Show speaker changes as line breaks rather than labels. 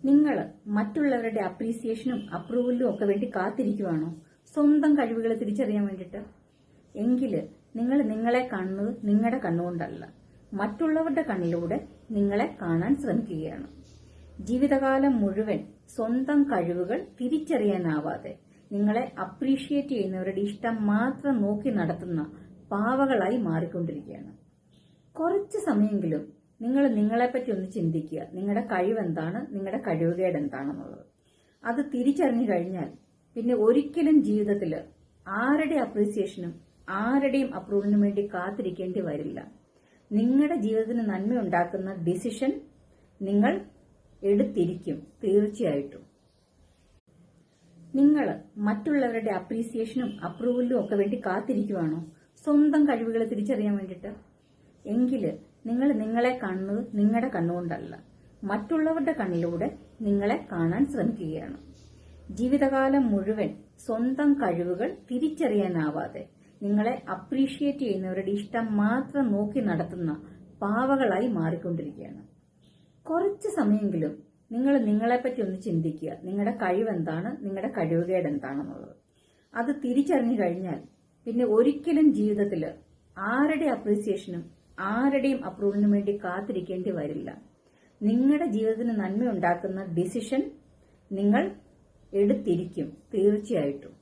നിങ്ങൾ മറ്റുള്ളവരുടെ അപ്രീസിയേഷനും അപ്രൂവലും ഒക്കെ വേണ്ടി കാത്തിരിക്കുവാണോ സ്വന്തം കഴിവുകളെ തിരിച്ചറിയാൻ വേണ്ടിയിട്ട്? എങ്കിൽ നിങ്ങൾ നിങ്ങളെ കാണുന്നത് നിങ്ങളുടെ കണ്ണുകൊണ്ടല്ല, മറ്റുള്ളവരുടെ കണ്ണിലൂടെ നിങ്ങളെ കാണാൻ ശ്രമിക്കുകയാണ്. ജീവിതകാലം മുഴുവൻ സ്വന്തം കഴിവുകൾ തിരിച്ചറിയാനാവാതെ നിങ്ങളെ അപ്രീഷിയേറ്റ് ചെയ്യുന്നവരുടെ ഇഷ്ടം മാത്രം നോക്കി നടത്തുന്ന പാവകളായി മാറിക്കൊണ്ടിരിക്കുകയാണ്. കുറച്ച് സമയമെങ്കിലും നിങ്ങൾ നിങ്ങളെപ്പറ്റി ഒന്ന് ചിന്തിക്കുക. നിങ്ങളുടെ കഴിവെന്താണ്, നിങ്ങളുടെ കഴിവുകേട് എന്താണെന്നുള്ളത്. അത് തിരിച്ചറിഞ്ഞു കഴിഞ്ഞാൽ പിന്നെ ഒരിക്കലും ജീവിതത്തിൽ ആരുടെ അപ്രീസിയേഷനും ആരുടെയും അപ്രൂവലിനും വേണ്ടി കാത്തിരിക്കേണ്ടി വരില്ല. നിങ്ങളുടെ ജീവിതത്തിന് നന്മയുണ്ടാക്കുന്ന ഡിസിഷൻ നിങ്ങൾ എടുത്തിരിക്കും തീർച്ചയായിട്ടും. നിങ്ങൾ മറ്റുള്ളവരുടെ അപ്രീസിയേഷനും അപ്രൂവലും ഒക്കെ വേണ്ടി കാത്തിരിക്കുവാണോ സ്വന്തം കഴിവുകളെ തിരിച്ചറിയാൻ വേണ്ടിയിട്ട്? എങ്കിൽ നിങ്ങൾ നിങ്ങളെ കാണുന്നത് നിങ്ങളുടെ കണ്ണുകൊണ്ടല്ല, മറ്റുള്ളവരുടെ കണ്ണിലൂടെ നിങ്ങളെ കാണാൻ ശ്രമിക്കുകയാണ്. ജീവിതകാലം മുഴുവൻ സ്വന്തം കഴിവുകൾ തിരിച്ചറിയാനാവാതെ നിങ്ങളെ അപ്രീഷിയേറ്റ് ചെയ്യുന്നവരുടെ ഇഷ്ടം മാത്രം നോക്കി നടത്തുന്ന പാവകളായി മാറിക്കൊണ്ടിരിക്കുകയാണ്. കുറച്ച് സമയമെങ്കിലും നിങ്ങൾ നിങ്ങളെപ്പറ്റി ഒന്ന് ചിന്തിക്കുക. നിങ്ങളുടെ കഴിവെന്താണ്, നിങ്ങളുടെ കഴിവുകേട് എന്താണെന്നുള്ളത്. അത് തിരിച്ചറിഞ്ഞു കഴിഞ്ഞാൽ പിന്നെ ഒരിക്കലും ജീവിതത്തിൽ ആരുടെ അപ്രീസിയേഷനും ആരുടെയും അപ്രൂവലിനും വേണ്ടി കാത്തിരിക്കേണ്ടി വരില്ല. നിങ്ങളുടെ ജീവിതത്തിന് നന്മയുണ്ടാക്കുന്ന ഡിസിഷൻ നിങ്ങൾ എടുത്തിരിക്കും തീർച്ചയായിട്ടും.